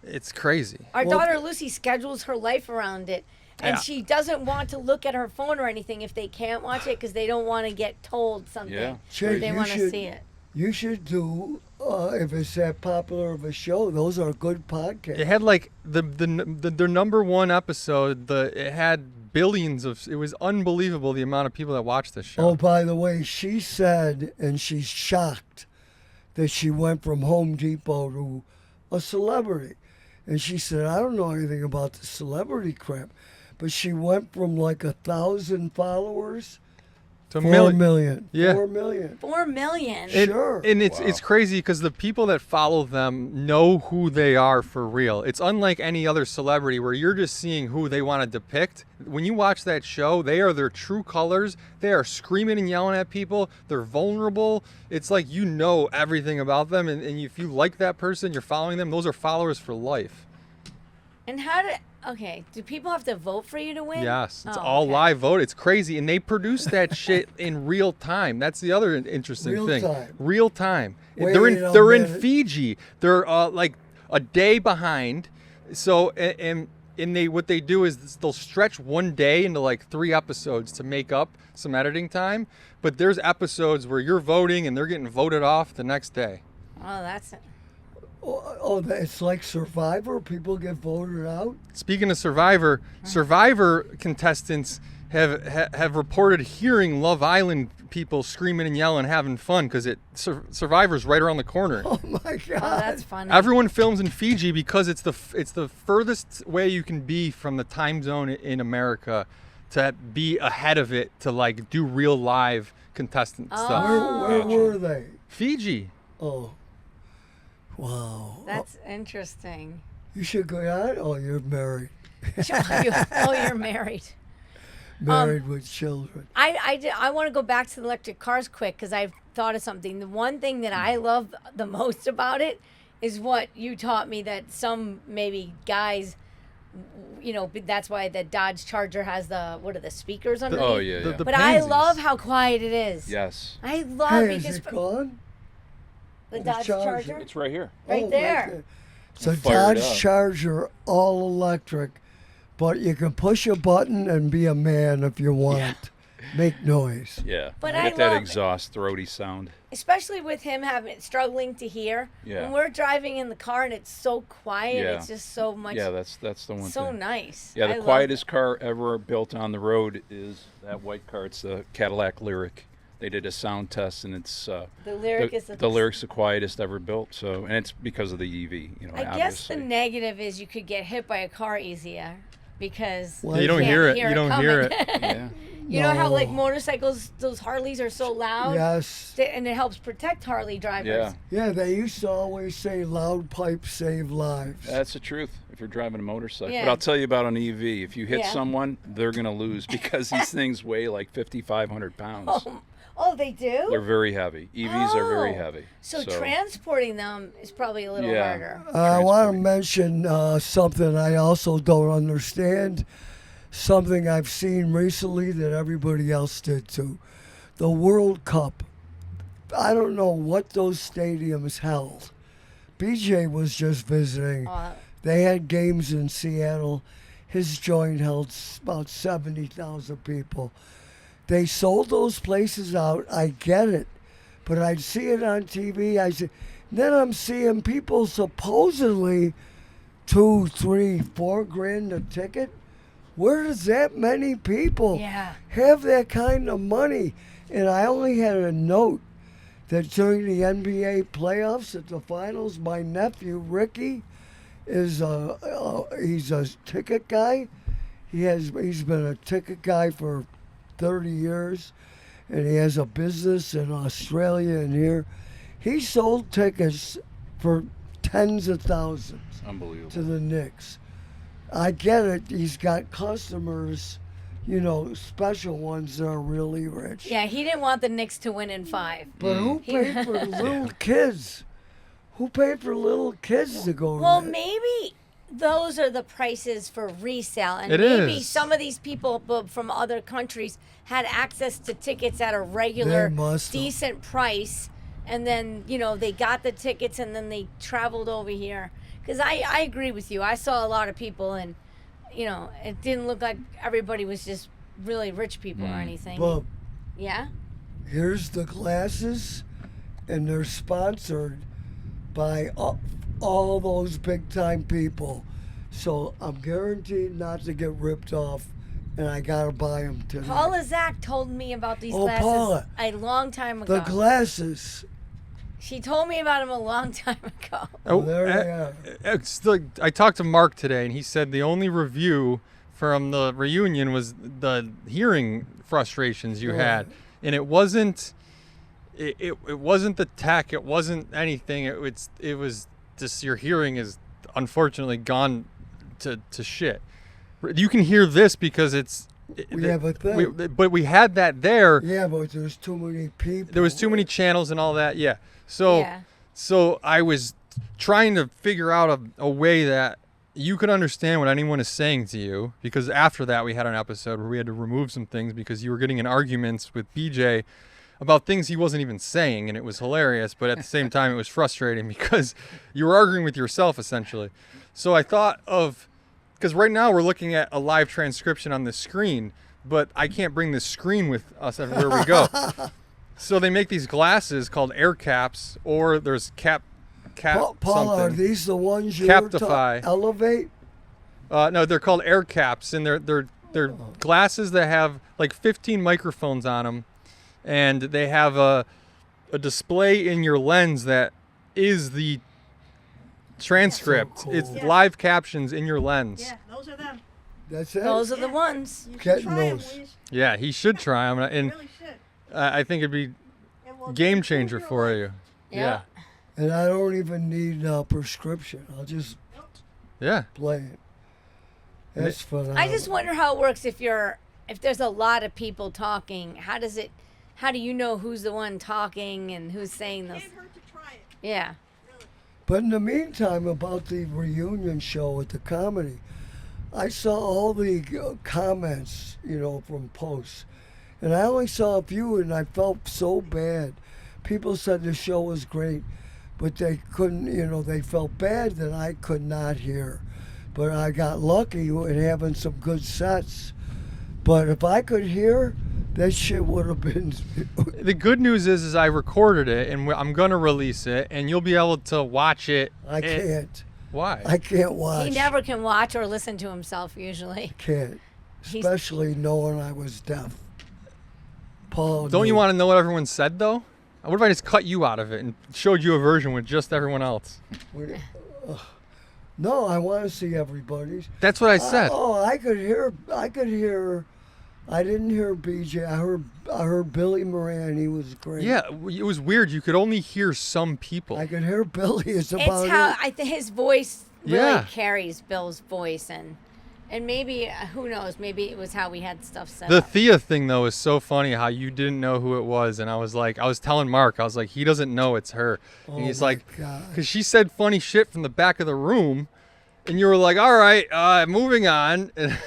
it's crazy. Our daughter Lucy schedules her life around it. And she doesn't want to look at her phone or anything if they can't watch it because they don't want to get told something. Yeah. They want to see it. You should do, if it's that popular of a show, those are good podcasts. It had like their number one episode, it had billions of, it was unbelievable the amount of people that watched this show. Oh, by the way, she said, and she's shocked, that she went from Home Depot to a celebrity. And she said, I don't know anything about the celebrity crap. But she went from like 1,000 followers to 4 million. Yeah. 4 million. 4 million. Sure. And it's crazy because the people that follow them know who they are for real. It's unlike any other celebrity where you're just seeing who they want to depict. When you watch that show, they are their true colors. They are screaming and yelling at people. They're vulnerable. It's like you know everything about them. And if you like that person, you're following them. Those are followers for life. And do people have to vote for you to win? Yes, it's all live vote. It's crazy, and they produce that shit in real time. That's the other interesting thing. Real time. They're in Fiji. They're like a day behind. So and what they do is they'll stretch one day into like 3 episodes to make up some editing time. But there's episodes where you're voting and they're getting voted off the next day. Oh, that's it. Oh, it's like Survivor? People get voted out? Speaking of Survivor contestants have reported hearing Love Island people screaming and yelling, having fun, because Survivor's right around the corner. Oh, my God. Oh, that's funny. Everyone films in Fiji because it's the furthest way you can be from the time zone in America to be ahead of it, to, like, do real live contestant stuff. Where were they? Fiji. Oh. Wow. That's interesting. You should go out? Oh, you're married. You're married. Married with children. I want to go back to the electric cars quick because I've thought of something. The one thing that I love the most about it is what you taught me, that some maybe guys, that's why the Dodge Charger has the speakers underneath? Oh, yeah. But I love how quiet it is. Yes. I love because is it gone? the Dodge Charger? It's right here. Right there. So Fire it Dodge up. Charger, all electric, but you can push a button and be a man if you want. Make noise. Yeah. But Get I that love exhaust throaty sound. Especially with him struggling to hear. Yeah. When we're driving in the car and it's so quiet, it's just so much. Yeah, that's the one so thing. nice. Yeah, I the love quietest car ever built on the road is that white car. It's the Cadillac Lyric. They did a sound test, and it's the Lyric is the Lyric's the quietest ever built. So, and it's because of the EV. I guess the negative is you could get hit by a car easier because you don't hear it. You don't hear it. Yeah. You know how like motorcycles, those Harleys are so loud? Yes. And it helps protect Harley drivers. Yeah. Yeah, they used to always say loud pipes save lives. That's the truth if you're driving a motorcycle. Yeah. But I'll tell you about an EV. If you hit Yeah. someone, they're going to lose because these things weigh like 5,500 pounds. Oh, they do? They're very heavy. EVs are very heavy. So transporting them is probably a little harder. I want to mention something I also don't understand. Something I've seen recently that everybody else did too. The World Cup. I don't know what those stadiums held. BJ was just visiting They had games in Seattle. His joint held about 70,000 people. They sold those places out. I get it. But I'd see it on TV. Then I'm seeing people supposedly $2, $3, $4 grand a ticket. Where does that many people have that kind of money? And I only had a note that during the NBA playoffs at the finals, my nephew Ricky is he's a ticket guy. He's been a ticket guy for 30 years, and he has a business in Australia and here. He sold tickets for tens of thousands. Unbelievable. To the Knicks. I get it. He's got customers, special ones that are really rich. Yeah, he didn't want the Knicks to win in 5. But who paid for little kids? Who paid for little kids to go? Well, to that? maybe those are the prices for resale, and It maybe is. some of these people from other countries had access to tickets at a regular, They must have. decent price, and then they got the tickets and then they traveled over here. Because I agree with you. I saw a lot of people, and it didn't look like everybody was just really rich people or anything. But Yeah. here's the glasses, and they're sponsored by all those big time people. So I'm guaranteed not to get ripped off, and I gotta buy them today. Paula Zach told me about these Oh, glasses Paula. a long time ago. The glasses. She told me about them a long time ago. Oh, there they are. I talked to Mark today, and he said the only review from the reunion was the hearing frustrations you had, and it wasn't. It wasn't the tech. It wasn't anything. It was just your hearing is unfortunately gone to shit. You can hear this because it's. But we had that there. Yeah, but there's too many people. There was too many channels and all that. Yeah. So I was trying to figure out a way that you could understand what anyone is saying to you, because after that we had an episode where we had to remove some things because you were getting in arguments with BJ about things he wasn't even saying, and it was hilarious, but at the same time it was frustrating because you were arguing with yourself essentially. So I thought of, because right now we're looking at a live transcription on the screen, but I can't bring this screen with us everywhere we go. So they make these glasses called air caps, or there's cap Paul, something. are these the ones you Captify. Elevate? No, they're called air caps, and they're glasses that have like 15 microphones on them, and they have a display in your lens that is the transcript. So cool. It's live captions in your lens. Yeah, those are them. That's it? Those are the ones. You should Getting try 'em, those. please. Yeah, he should try them, and You really should. I think it'd be It will game improve changer your for life. you. Yeah. And I don't even need a prescription. I'll just Yeah. play it. That's phenomenal. I just wonder how it works if there's a lot of people talking. How do you know who's the one talking and who's saying those? Can't hurt to try it. Yeah. But in the meantime, about the reunion show at the comedy, I saw all the comments, from posts. And I only saw a few, and I felt so bad. People said the show was great, but they couldn't, they felt bad that I could not hear. But I got lucky in having some good sets. But if I could hear, that shit would have been... The good news is I recorded it, and I'm gonna release it, and you'll be able to watch it. I can't. Why? I can't watch. He never can watch or listen to himself usually. Can't. Especially knowing I was deaf. Paul. Don't you knew. want to know what everyone said though? What if I just cut you out of it and showed you a version with just everyone else? No, I want to see everybody's. That's what I said. I could hear. I didn't hear BJ. I heard Billy Moran. He was great. Yeah, it was weird. You could only hear some people. I could hear Billy. It's about It's how it. I think his voice really Yeah. carries Bill's voice, and maybe who knows? Maybe it was how we had stuff set The up. Thea thing though is so funny how you didn't know who it was, and I was telling Mark, I was like, he doesn't know it's her, and he's my like, God. because she said funny shit from the back of the room, and you were like, all right, moving on, and me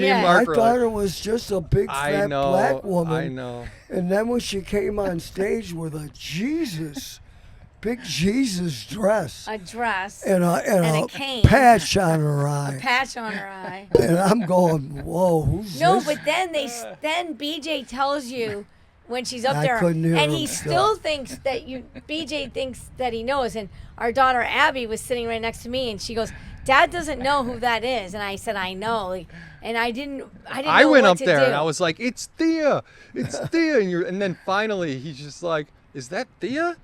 Yeah. and I Mark were thought like, it was just a big I fat know, black woman. I know. And then when she came on stage with a Jesus, big Jesus dress a dress, and and a a cane. patch on her eye. patch on her eye. And I'm going, whoa, who's No, this? but then then BJ tells you when she's up I there, couldn't hear and him he still. still thinks that BJ thinks that he knows. And our daughter Abby was sitting right next to me, and she goes, "Dad doesn't know who that is." And I said, "I know." Like, and I didn't I know went what up to there do. and I was like, "It's Thea, it's Thea," and then finally he's just like, "Is that Thea?"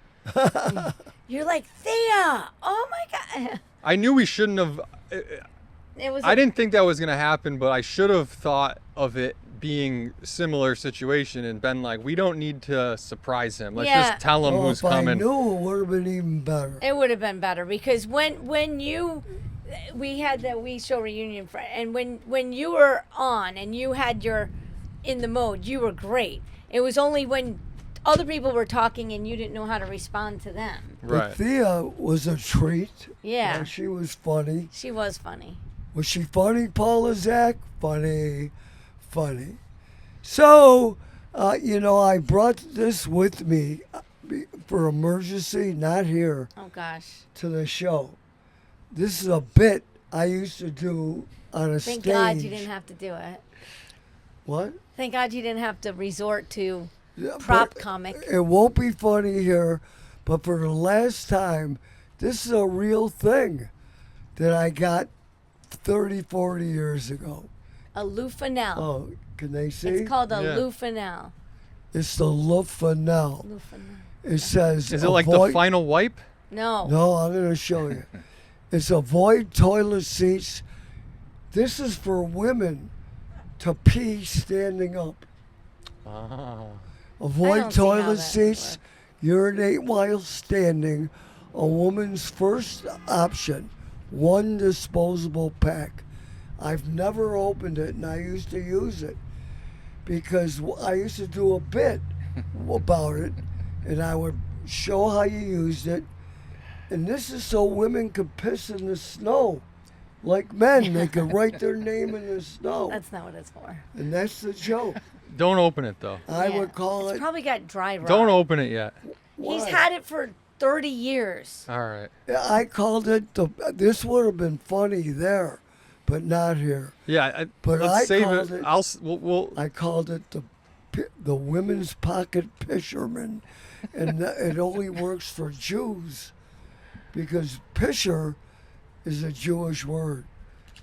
You're like, "Thea, oh my God." I knew we shouldn't have. It was. I didn't think that was gonna happen, but I should have thought of it being similar situation and been like, "We don't need to surprise him. Let's Yeah. just tell him Well, who's if coming." I knew, it would have been even better. It would have been better because when we had the We Show reunion, and when you were on and you had your in the mode, you were great. It was only when other people were talking and you didn't know how to respond to them. But Right. Thea was a treat. Yeah. And she was funny. She was funny. Was she funny, Paula Zach? Funny. So, I brought this with me for emergency, not here, Oh gosh. to the show. This is a bit I used to do on a Thank stage. God you didn't have to do it. What? Thank God you didn't have to resort to Yeah, prop but comic. It won't be funny here, but for the last time, this is a real thing that I got 30, 40 years ago. A Lufanelle. Oh, can they see? It's called a Yeah. Lufanelle. It's the Lufanelle. Lufanelle. It says. Is it like the avoid- final wipe? No. No, I'm going to show you. It's avoid toilet seats. This is for women to pee standing up. Oh. I Avoid don't see how toilet that would seats. Urinate while standing. A woman's first option. One disposable pack. I've never opened it, and I used to use it because I used to do a bit about it, and I would show how you used it. And this is so women could piss in the snow. Like men, they could write their name in the snow. That's not what it's for. And that's the joke. Don't open it though. I Yeah. would call It's it. probably got dry rot. Don't open it yet. He's Why? had it for 30 years. All right. I called it this would have been funny there, but not here. Yeah. But let's I save called it. it- We'll I called it the women's pocket fisherman, and it only works for Jews, because pisher is a Jewish word.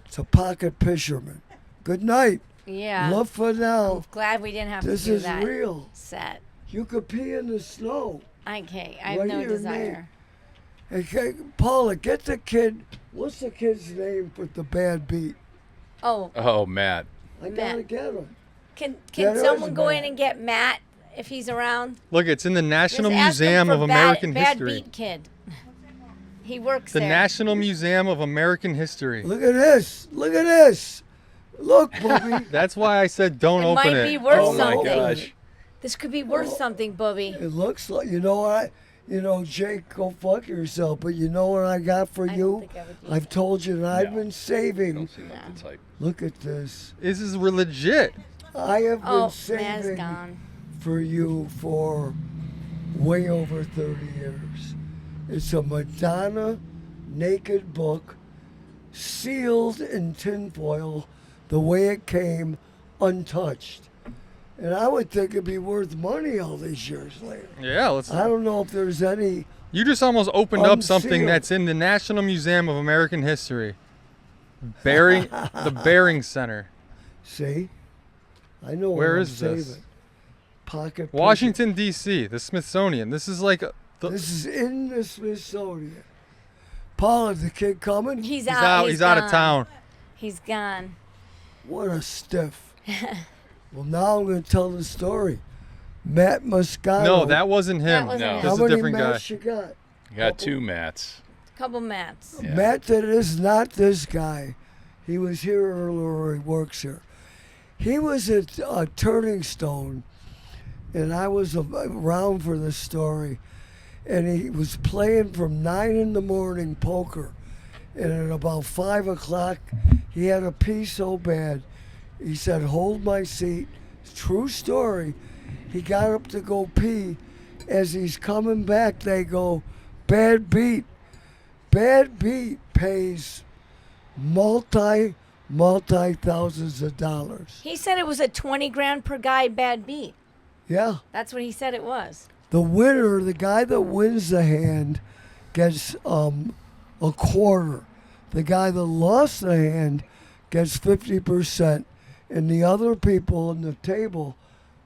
It's a pocket fisherman. Good night. Yeah. Lufanelle. I'm glad we didn't have This to do is that real. set. You could pee in the snow. Okay, I have Write no your desire. Hey, Paula, get the kid. What's the kid's name for the bad beat? Oh, Oh, Matt. I gotta Matt. get him. can That is someone go in Matt. and get Matt if he's around? look. It's in the National Just ask him Museum for of American bad History. Beat kid. He works The there. National Museum of American History. Look at this. Look at this. Look, Bobby. That's why I said don't It open might it. be worth Oh, my something. gosh. This could be worth something, Bubby. It looks like, Jake, go fuck yourself. But you know what I got for I don't you? think I would use I've it. told you that I've No. been saving. Don't seem like the type. Look at this. This is legit. I have been Oh, Matt's saving gone. for you for way over 30 years. It's a Madonna naked book, sealed in tinfoil, the way it came, untouched. And I would think it'd be worth money all these years later. Yeah. Let's. I don't know if there's any. You just almost opened up something Unsealed. that's in the National Museum of American History. The Bering Center. See? I know Where what is I'm this? saving. Pocket picture. Washington D.C. The Smithsonian. This is like This is in the Smithsonian. Paul, is the kid coming? He's he's out. out. He's out of gone. town. He's gone. What a stiff. Well, now I'm going to tell the story. Matt Moscato. No, that wasn't him. That wasn't No. him. This How is a many different guy. Matts you got? You got two Matts. Couple Matts. Yeah. Matt that is not this guy. He was here earlier. He works here. He was at a Turning Stone, and I was around for this story. And he was playing from 9 in the morning poker. And at about 5 o'clock, he had a pee so bad. He said, "Hold my seat." True story. He got up to go pee. As he's coming back, they go, Bad Beat pays multi thousands of dollars. He said it was a 20 grand per guy bad beat. Yeah. That's what he said it was. The winner, the guy that wins the hand, gets a quarter. The guy that lost the hand gets 50%, and the other people on the table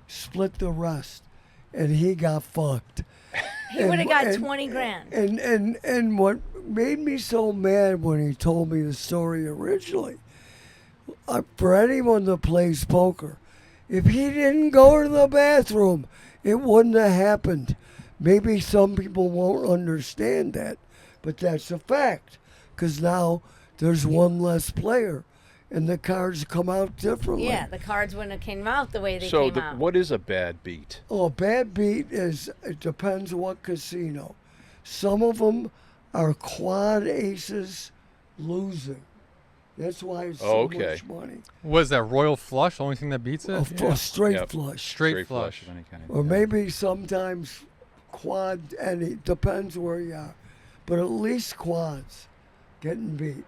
split the rest, and he got fucked. He would have got 20 grand. And what made me so mad when he told me the story originally, for anyone that plays poker, if he didn't go to the bathroom, it wouldn't have happened. Maybe some people won't understand that, but that's a fact. Because now there's one less player, and the cards come out differently. Yeah, the cards wouldn't have came out the way they So came out. what is a bad beat? Oh, a bad beat is, it depends what casino. Some of them are quad aces losing. That's why it's so Okay. much money. Was that royal flush the only thing that beats it? A straight Yep. flush. Straight flush. of any kind. Or maybe sometimes quad, and it depends where you are. But at least quads getting beat.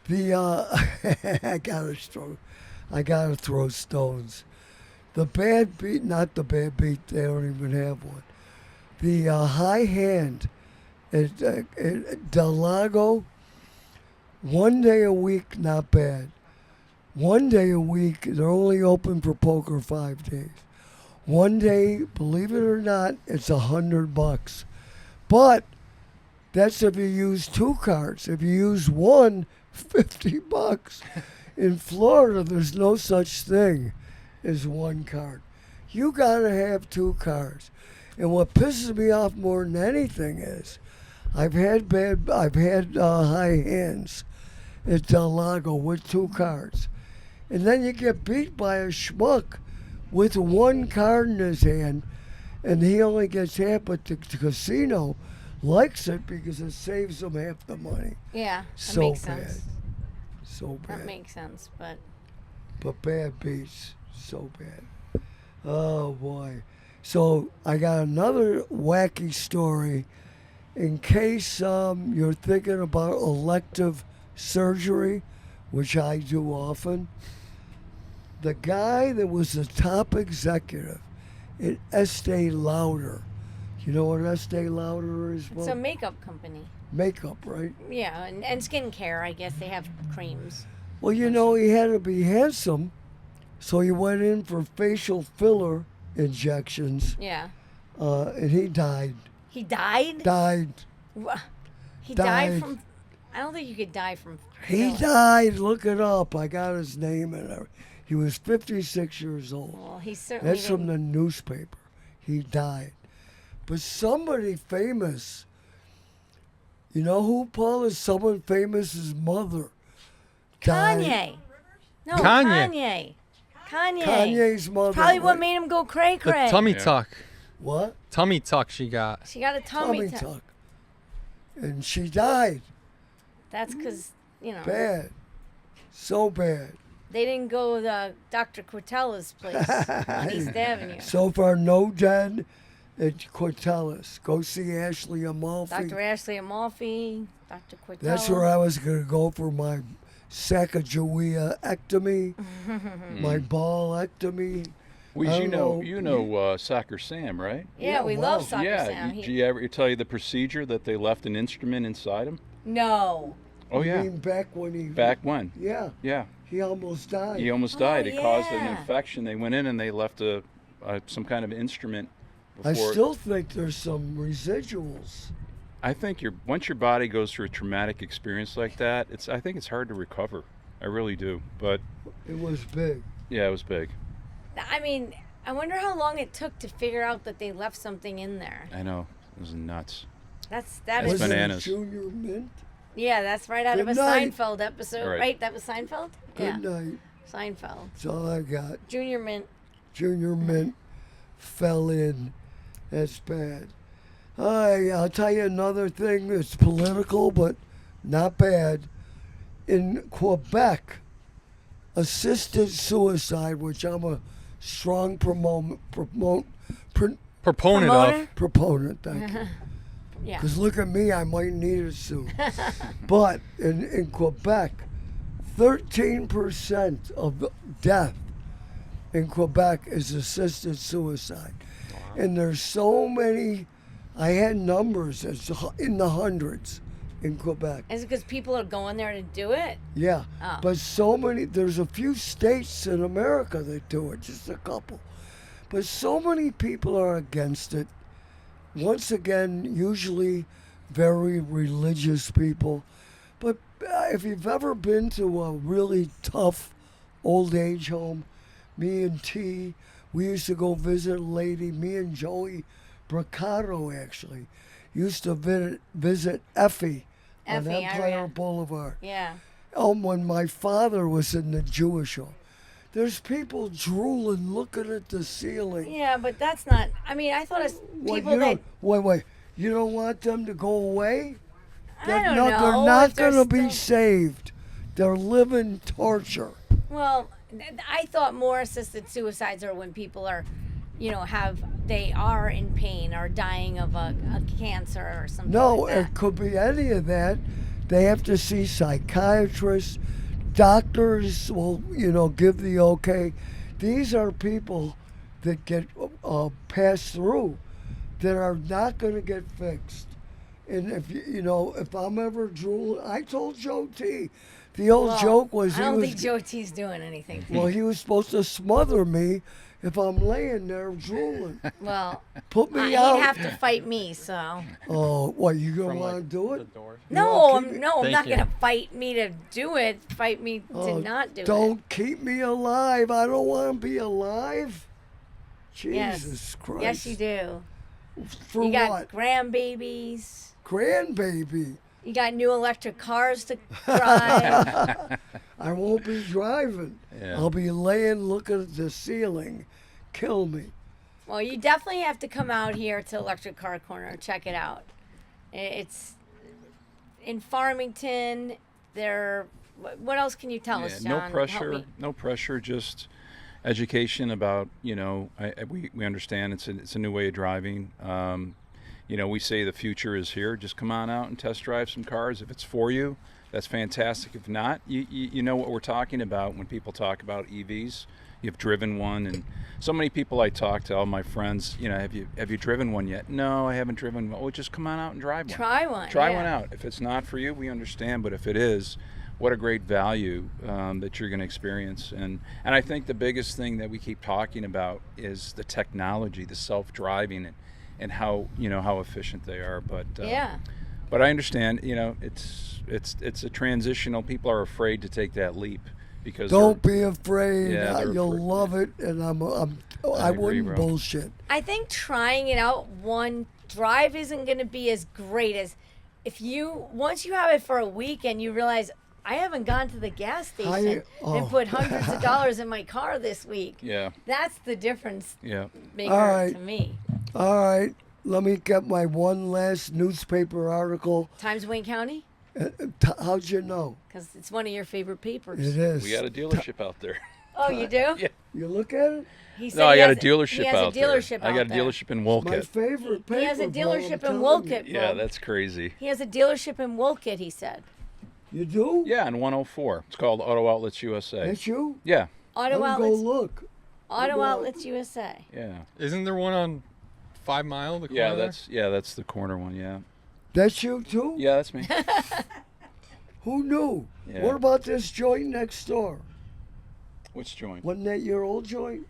The I gotta throw stones. The bad beat, not the bad beat, they don't even have one. The high hand at Del Lago, 1 day a week, not bad. 1 day a week, they're only open for poker 5 days. 1 day, believe it or not, it's $100. But that's if you use 2 cards. If you use one, $50. In Florida, there's no such thing as 1 card. You gotta have 2 cards. And what pisses me off more than anything is, I've had high hands at Del Lago with 2 cards, and then you get beat by a schmuck with 1 card in his hand, and he only gets half, but the casino likes it because it saves them half the money. Yeah, that So makes bad. sense. So bad. That makes sense, but But bad beats, so bad. Oh boy. So I got another wacky story in case you're thinking about elective surgery, which I do often. The guy that was the top executive at Estee Lauder. You know what Estee Lauder is? it's a makeup company. Makeup, right? Yeah, and skincare, I guess they have creams. Well, you know, he had to be handsome, so he went in for facial filler injections, Yeah. and he died. He died? Died. He Died. died from. I don't think you could die from. He filler. died. Look it up. I got his name and everything. He was 56 years old. Well, he certainly That's from didn't. the newspaper. He died. But somebody famous, you know who, Paul, is someone famous's mother? Died. Kanye. No, Kanye. Kanye. Kanye's mother. Probably what right? made him go cray The cray. tummy Yeah. tuck. What? Tummy tuck she got. She got a tummy tuck. tuck. And she died. That's because, you know, Bad. So bad. they didn't go to Dr. Cortella's place on East Avenue. So far, no dead at Cortellis. Go see Ashley Amalfi. Dr. Ashley Amalfi, Dr. Cortella. That's where I was going to go for my Sacagawea-ectomy, my ballectomy. Well, I you don't know Soccer Sam, right? Yeah, Yeah, we wow. love Soccer yeah. Sam. Did you ever tell you the procedure that they left an instrument inside him? No. Oh You yeah. mean back when he... Back when? Yeah, Yeah. he almost died. He almost Oh, died. It caused an yeah. infection. They went in and they left some kind of instrument. I Before. still think there's some residuals. I think once your body goes through a traumatic experience like that, I think it's hard to recover. I really do. But It was big. yeah, it was big. I mean, I wonder how long it took to figure out that they left something in there. I know. It was nuts. That That's is. Was bananas. it Junior Mint? Yeah, that's right out of a Good night. Seinfeld episode, All right. right? That was Seinfeld? Yeah. Good night. Seinfeld. That's all I got. Junior Mint. Junior Mint fell in. That's bad. I'll tell you another thing that's political, but not bad. In Quebec, assisted suicide, which I'm a strong Proponent Promoter? of. proponent, thank you. Yeah. Because look at me, I might need it soon. But in Quebec, 13% of the death in Quebec is assisted suicide. And there's so many, I had numbers, it's in the hundreds in Quebec. Is it because people are going there to do it? Yeah, Oh. but so many, there's a few states in America that do it, just a couple. But so many people are against it. Once again, usually very religious people. But if you've ever been to a really tough old age home, me and T, we used to go visit a lady, me and Joey Braccato actually, used to visit Effie on Effie, Empire Boulevard. Yeah. When my father was in the Jewish home. There's people drooling, looking at the ceiling. Yeah, but that's not. I mean, I thought it's Well, people you that. wait. You don't want them to go away? I don't They're know. not if they're going to be still- saved. They're living torture. Well, I thought more assisted suicides are when people are, they are in pain or dying of a cancer or something. No, like that. it could be any of that. They have to see psychiatrists. Doctors will, give the okay. These are people that get passed through that are not going to get fixed. And if I'm ever drooling, I told Joe T. The old joke was I don't think Joe T's doing anything. well, he was supposed to smother me if I'm laying there drooling. Well, Put me he'd out. have to fight me, so. Oh, what, you going to From want like to do the it? door. No, keep I'm it? not Thank you. gonna fight me to do it. Fight me to Oh, not do it. Don't keep me alive. I don't want to be alive. Yes. Jesus Christ. Yes, you do. For You got what? grandbabies. Grandbaby. You got new electric cars to drive. I won't be driving. Yeah. I'll be laying looking at the ceiling. Kill me. Well, you definitely have to come out here to Electric Car Corner. Check it out. It's in Farmington. What else can you tell us, John? no Help pressure. me. No pressure. Just education about we understand it's a new way of driving. We say the future is here. Just come on out and test drive some cars. If it's for you, that's fantastic. If not, you know what we're talking about when people talk about EVs. You've driven one, and so many people I talk to, all my friends, have you driven one yet? No, I haven't driven one. Oh, just come on out and drive one. Try one. Try yeah. one out. If it's not for you, we understand. But if it is, what a great value that you're going to experience. And I think the biggest thing that we keep talking about is the technology, the self-driving, and how how efficient they are. But Yeah. But I understand. It's a transitional. People are afraid to take that leap because Don't be afraid. Yeah, they're You'll afraid. love it, and I agree, wouldn't bro. bullshit. I think trying it out one drive isn't going to be as great as once you have it for a week and you realize I haven't gone to the gas station oh. and put hundreds of dollars in my car this week. Yeah. That's the difference Yeah. maker All right. to me. All right, let me get my one last newspaper article. Times Wayne County? How'd you know? Because it's one of your favorite papers. It is. We got a dealership out there. Oh, you do? Yeah. You look at it? He said No, I he got a has dealership he has out a dealership there. I got a out there. dealership in My Wolcott. favorite paper. He has a Bob, I'm dealership in telling Wolcott. you. Yeah, Bob. that's crazy. He has a dealership in Wolcott, he said. You do? Yeah, in 104. It's called Auto Outlets USA. That's you? Yeah. Auto I'll go Outlets, look. Auto go- Outlets USA. Yeah. Isn't there one on 5 Mile? The corner Yeah, there? that's the corner one. Yeah. That's you too? Yeah, that's me. Who knew? Yeah. What about this joint next door? Which joint? Wasn't that your old joint?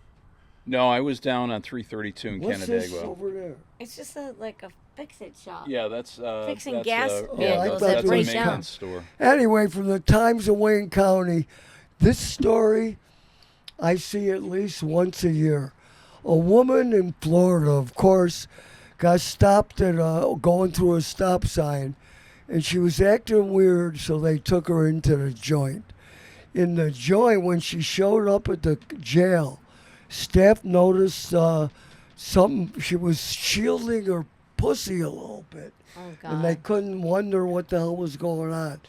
No, I was down on 332 in What's this Canandaigua. over there? It's just like a fix-it shop. Yeah, that's Fixing that's, gas vehicles that's, that that's a break down. maintenance store. Anyway, from the Times of Wayne County, this story I see at least once a year. A woman in Florida, of course, got stopped at going through a stop sign, and she was acting weird, so they took her into the joint. In the joint, when she showed up at the jail, staff noticed something. She was shielding her pussy a little bit. Oh, And they God. couldn't wonder what the hell was going on.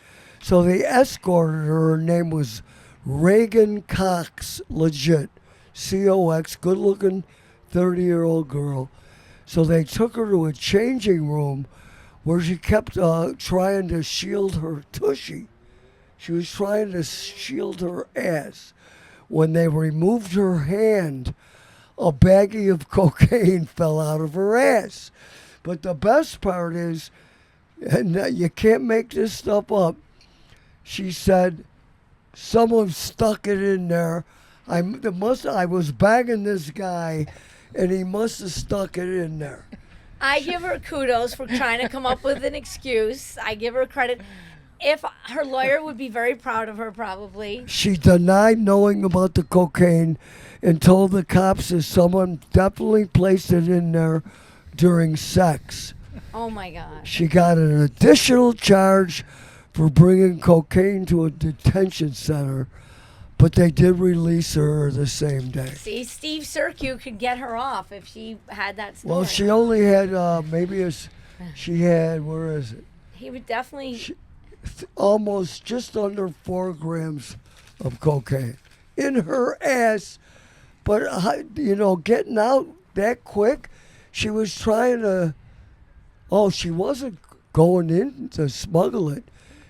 So they escorted her. Her name was Reagan Cox, legit. C-O-X, good-looking 30-year-old girl. So they took her to a changing room where she kept trying to shield her tushy. She was trying to shield her ass. When they removed her hand, a baggie of cocaine fell out of her ass. But the best part is, and you can't make this stuff up, she said, someone stuck it in there. I was bagging this guy, and he must have stuck it in there. I give her kudos for trying to come up with an excuse. I give her credit. If her lawyer would be very proud of her, probably. She denied knowing about the cocaine and told the cops that someone definitely placed it in there during sex. Oh my gosh. She got an additional charge for bringing cocaine to a detention center, but they did release her the same day. See, Steve Syracuse could get her off if she had that story. Well, she only had she had, where is it? He would definitely. Almost just under 4 grams of cocaine in her ass. But, getting out that quick, she was trying to, she wasn't going in to smuggle it.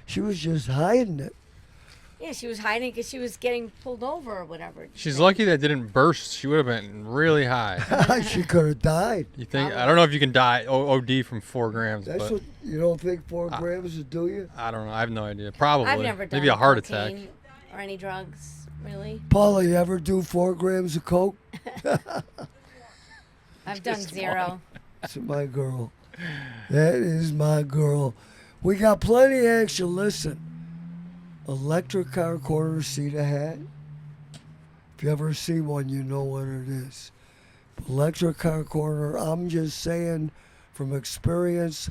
She was just hiding it. Yeah, she was hiding because she was getting pulled over or whatever. She's lucky that didn't burst. She would have been really high. She could have died. You think? I don't know if you can die OD from 4 grams. That's but what you don't think 4 grams would do you? I don't know. I have no idea. Probably. I've never done Maybe a heart cocaine attack. or any drugs, really. Paula, you ever do 4 grams of coke? I've done 0. That's my girl. That is my girl. We got plenty of action. Listen. Electric car corner, see the hat? If you ever see one, you know what it is. Electric car corner, I'm just saying from experience,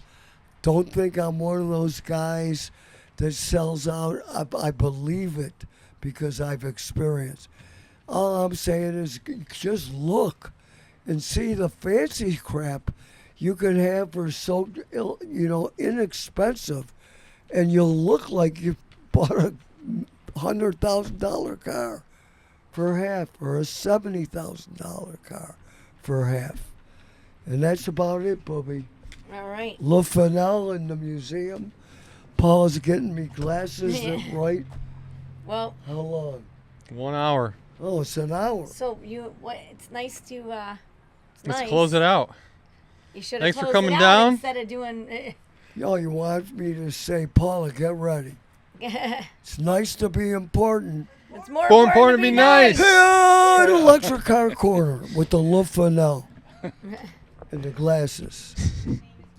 don't think I'm one of those guys that sells out. I believe it because I've experienced. All I'm saying is just look and see the fancy crap you can have for so, inexpensive, and you'll look like you bought a $100,000 car for half, or a $70,000 car for half. And that's about it, Bubby. All right. Lufanelle in the museum. Paul's getting me glasses that right. Well. How long? 1 hour. Oh, it's an hour. So it's nice to. Let's close it out. You should have Thanks for closed coming it out down. instead of doing. Oh, you want me to say, Paula, get ready. It's nice to be important. It's more important to be nice. Good electric car corner with the Lufanelle and the glasses.